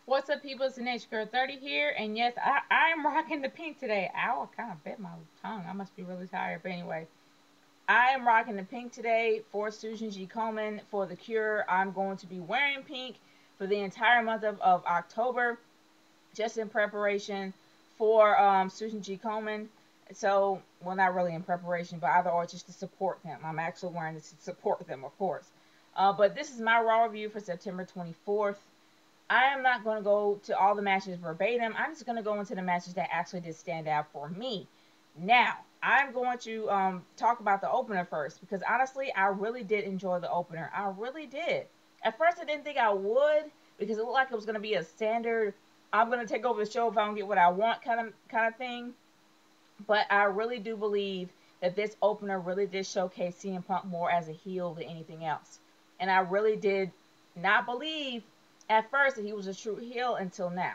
What's up, people? It's the Nature Girl 30 here, and yes, I am rocking the pink today. Ow, I kind of bit my tongue. I must be really tired, but anyway, I am rocking the pink today for Susan G. Komen for The Cure. I'm going to be wearing pink for the entire month of October, just in preparation for Susan G. Komen. So, well, not really in preparation, but either or just to support them. I'm actually wearing this to support them, of course. But this is my raw review for September 24th. I am not going to go to all the matches verbatim. I'm just going to go into the matches that actually did stand out for me. Now, I'm going to talk about the opener first because honestly, I really did enjoy the opener. I really did. At first, I didn't think I would because it looked like it was going to be a standard "I'm going to take over the show if I don't get what I want" kind of thing. But I really do believe that this opener really did showcase CM Punk more as a heel than anything else. And I really did not believe at first that he was a true heel until now.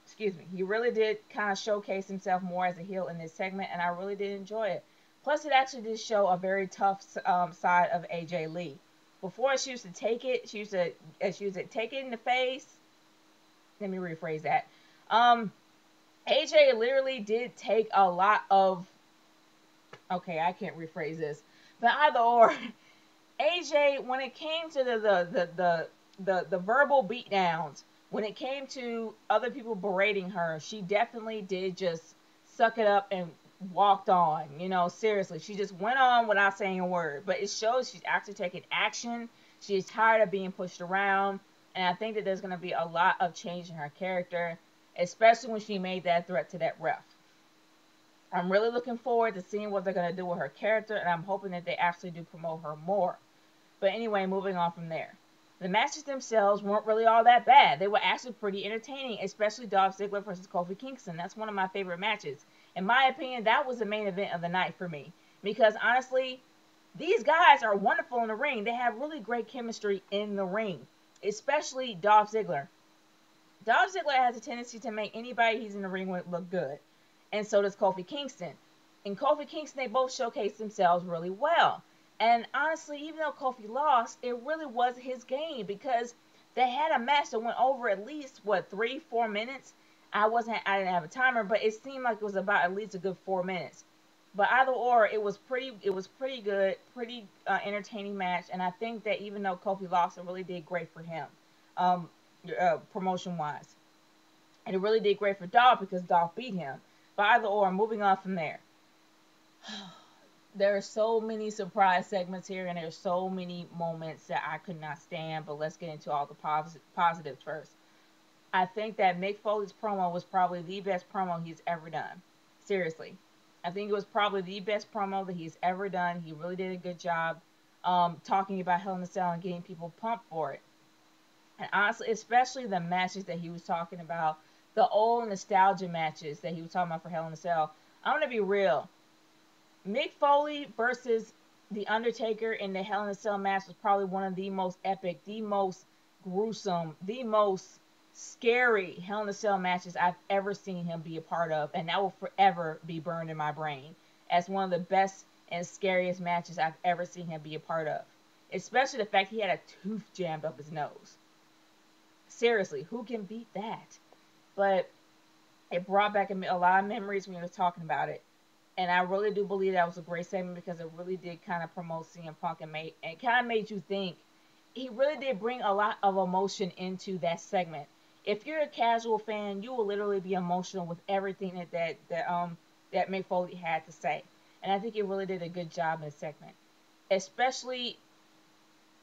Excuse me. He really did kind of showcase himself more as a heel in this segment, and I really did enjoy it. Plus, it actually did show a very tough side of AJ Lee. Before she used to take it, she used to take it in the face. Let me rephrase that. AJ literally did take a lot of. Okay, I can't rephrase this, but either or, AJ, when it came to the verbal beatdowns, when it came to other people berating her, she definitely did just suck it up and walked on. Seriously, she just went on without saying a word. But it shows she's actually taking action. She's tired of being pushed around, and I think that there's going to be a lot of change in her character, especially when she made that threat to that ref. I'm really looking forward to seeing what they're going to do with her character, and I'm hoping that they actually do promote her more. But anyway, moving on from there. The matches themselves weren't really all that bad. They were actually pretty entertaining, especially Dolph Ziggler versus Kofi Kingston. That's one of my favorite matches. In my opinion, that was the main event of the night for me. Because honestly, these guys are wonderful in the ring. They have really great chemistry in the ring, especially Dolph Ziggler. Dolph Ziggler has a tendency to make anybody he's in the ring with look good. And so does Kofi Kingston. In Kofi Kingston, they both showcase themselves really well. And honestly, even though Kofi lost, it really was his game because they had a match that went over at least what 3-4 minutes. I didn't have a timer, but it seemed like it was about at least a good 4 minutes. But either or, it was pretty good, pretty entertaining match. And I think that even though Kofi lost, it really did great for him, um, promotion wise. And it really did great for Dolph because Dolph beat him. But either or, moving on from there. There are so many surprise segments here, and there's so many moments that I could not stand. But let's get into all the positives first. I think that Mick Foley's promo was probably the best promo he's ever done. Seriously, I think it was probably the best promo that he's ever done. He really did a good job talking about Hell in a Cell and getting people pumped for it. And honestly, especially the matches that he was talking about, the old nostalgia matches that he was talking about for Hell in a Cell. I'm gonna be real. Mick Foley versus The Undertaker in the Hell in a Cell match was probably one of the most epic, the most gruesome, the most scary Hell in a Cell matches I've ever seen him be a part of, and that will forever be burned in my brain as one of the best and scariest matches I've ever seen him be a part of. Especially the fact he had a tooth jammed up his nose. Seriously, who can beat that? But it brought back a lot of memories when he was talking about it. And I really do believe that was a great segment because it really did kind of promote CM Punk and kind of made you think. He really did bring a lot of emotion into that segment. If you're a casual fan, you will literally be emotional with everything that Mick Foley had to say. And I think he really did a good job in the segment, especially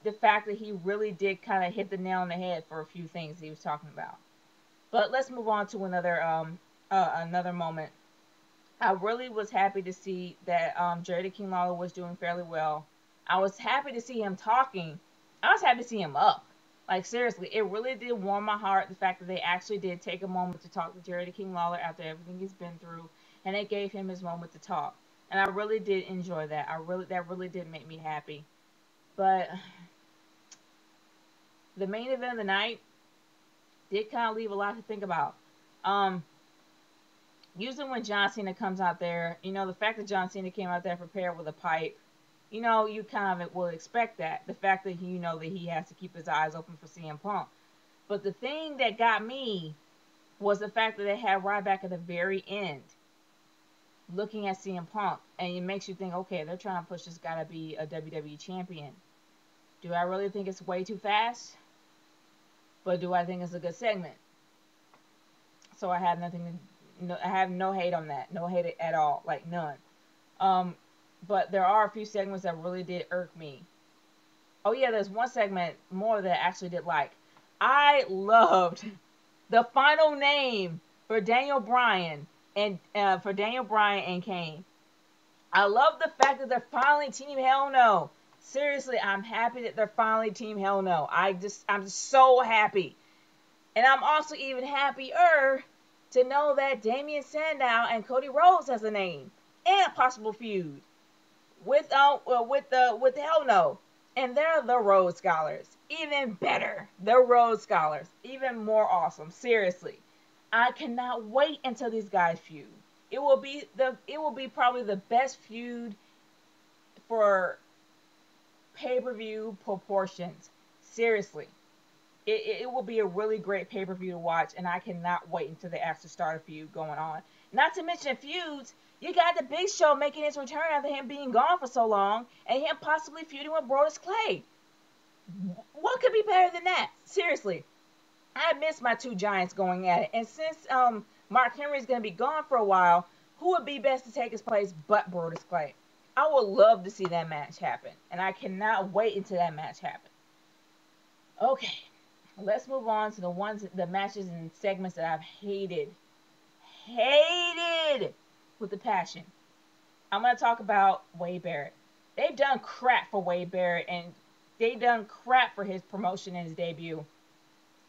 the fact that he really did kind of hit the nail on the head for a few things he was talking about. But let's move on to another moment. I really was happy to see that Jerry the King Lawler was doing fairly well. I was happy to see him talking. I was happy to see him up. Like seriously, it really did warm my heart the fact that they actually did take a moment to talk to Jerry the King Lawler after everything he's been through, and they gave him his moment to talk. And I really did enjoy that. That really did make me happy. But the main event of the night did kind of leave a lot to think about. Um, Usually when John Cena comes out there, the fact that John Cena came out there prepared with a pipe, you kind of will expect that. The fact that that he has to keep his eyes open for CM Punk. But the thing that got me was the fact that they had Ryback at the very end looking at CM Punk, and it makes you think, okay, they're trying to push this guy to be a WWE champion. Do I really think it's way too fast? But do I think it's a good segment? So I have nothing to, no, I have no hate on that, no hate at all, like none. Um, but there are a few segments that really did irk me. Oh yeah, there's one segment more that I actually did like. I loved the final name for Daniel Bryan and Kane. I love the fact that they're finally Team Hell No. Seriously, I'm happy that they're finally Team Hell No. I'm so happy. And I'm also even happier to know that Damian Sandow and Cody Rhodes has a name and a possible feud with Hell No. And they're the Rhodes Scholars. Even better. The Rhodes Scholars. Even more awesome. Seriously. I cannot wait until these guys feud. It will be probably the best feud for pay-per-view proportions. Seriously. It will be a really great pay-per-view to watch, and I cannot wait until they actually start a feud going on. Not to mention feuds, you got the Big Show making his return after him being gone for so long, and him possibly feuding with Brodus Clay. What could be better than that? Seriously. I miss my two giants going at it. And since Mark Henry's going to be gone for a while, who would be best to take his place but Brodus Clay? I would love to see that match happen. And I cannot wait until that match happens. Okay. Let's move on to the matches and segments that I've hated. Hated with a passion. I'm going to talk about Wade Barrett. They've done crap for Wade Barrett, and they done crap for his promotion and his debut.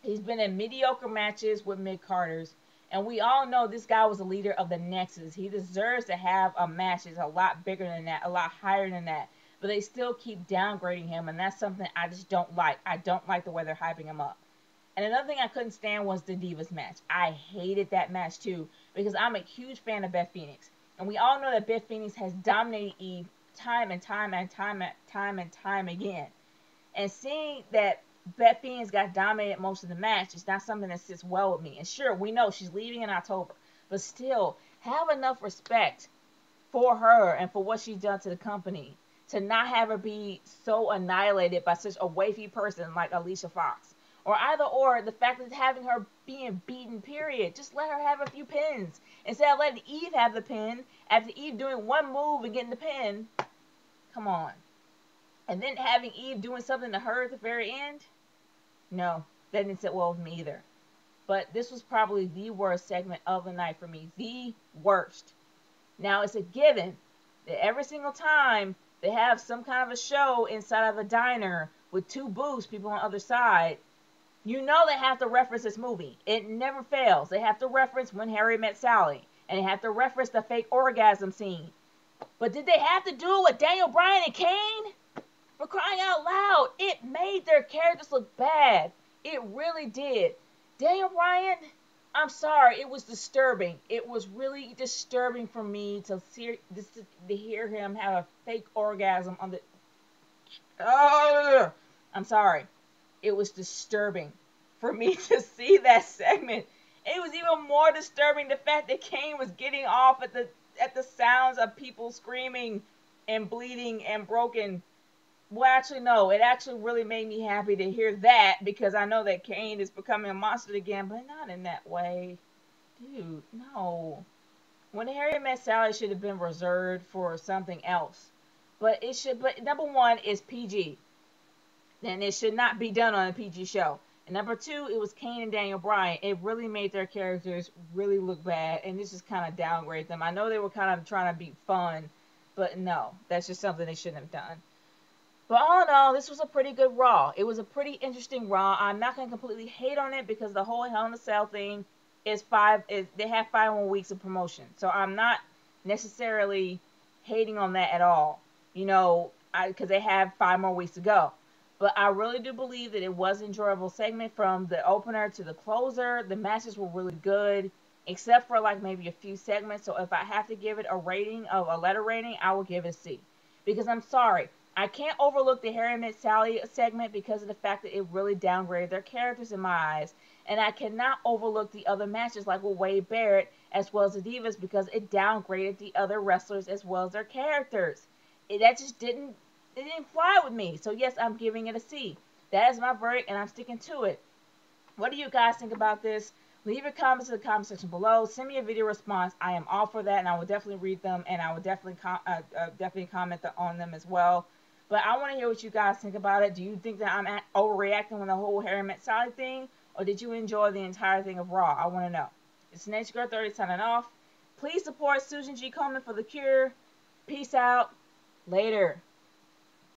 He's been in mediocre matches with mid-carders, and we all know this guy was a leader of the Nexus. He deserves to have a match that's a lot bigger than that, a lot higher than that. But they still keep downgrading him, and that's something I just don't like. I don't like the way they're hyping him up. And another thing I couldn't stand was the Divas match. I hated that match too, because I'm a huge fan of Beth Phoenix. And we all know that Beth Phoenix has dominated Eve time and time and time and time and time again. And seeing that Beth Phoenix got dominated most of the match is not something that sits well with me. And sure, we know she's leaving in October. But still, have enough respect for her and for what she's done to the company to not have her be so annihilated by such a wafy person like Alicia Fox. Or either or, the fact that having her being beaten, period. Just let her have a few pins. Instead of letting Eve have the pin, after Eve doing one move and getting the pin. Come on. And then having Eve doing something to her at the very end? No, that didn't sit well with me either. But this was probably the worst segment of the night for me. The worst. Now, it's a given that every single time they have some kind of a show inside of a diner with two booths, people on the other side, you know they have to reference this movie. It never fails. They have to reference When Harry Met Sally. And they have to reference the fake orgasm scene. But did they have to do it with Daniel Bryan and Kane? For crying out loud, it made their characters look bad. It really did. Daniel Bryan, I'm sorry, it was disturbing. It was really disturbing for me to hear him have a fake orgasm on the... I'm sorry. It was disturbing for me to see that segment. It was even more disturbing the fact that Kane was getting off at the sounds of people screaming and bleeding and broken. Well, actually, no. It actually really made me happy to hear that because I know that Kane is becoming a monster again, but not in that way. Dude, no. When Harry Met Sally should have been reserved for something else. But number one is PG. And it should not be done on a PG show. And number two, it was Kane and Daniel Bryan. It really made their characters really look bad, and this just kind of downgrade them. I know they were kind of trying to be fun, but no, that's just something they shouldn't have done. But all in all, this was a pretty good Raw. It was a pretty interesting Raw. I'm not going to completely hate on it because the whole Hell in a Cell thing they have 5 more weeks of promotion. So I'm not necessarily hating on that at all. You know, because they have 5 more weeks to go. But I really do believe that it was an enjoyable segment from the opener to the closer. The matches were really good, except for like maybe a few segments. So if I have to give it a letter rating, I will give it a C. Because I'm sorry, I can't overlook the Harry Met Sally segment because of the fact that it really downgraded their characters in my eyes. And I cannot overlook the other matches like with Wade Barrett as well as the Divas because it downgraded the other wrestlers as well as their characters. That just didn't fly with me. So yes, I'm giving it a C. That is my verdict and I'm sticking to it. What do you guys think about this? Leave your comments in the comment section below. Send me a video response. I am all for that, and I will definitely read them, and I will definitely comment on them as well. But I want to hear what you guys think about it. Do you think that I'm overreacting with the whole Harry Met Sally thing, or did you enjoy the entire thing of Raw? I want to know. It's Nature Girl 30 signing off. Please support Susan G. Komen for the cure. Peace out. Later.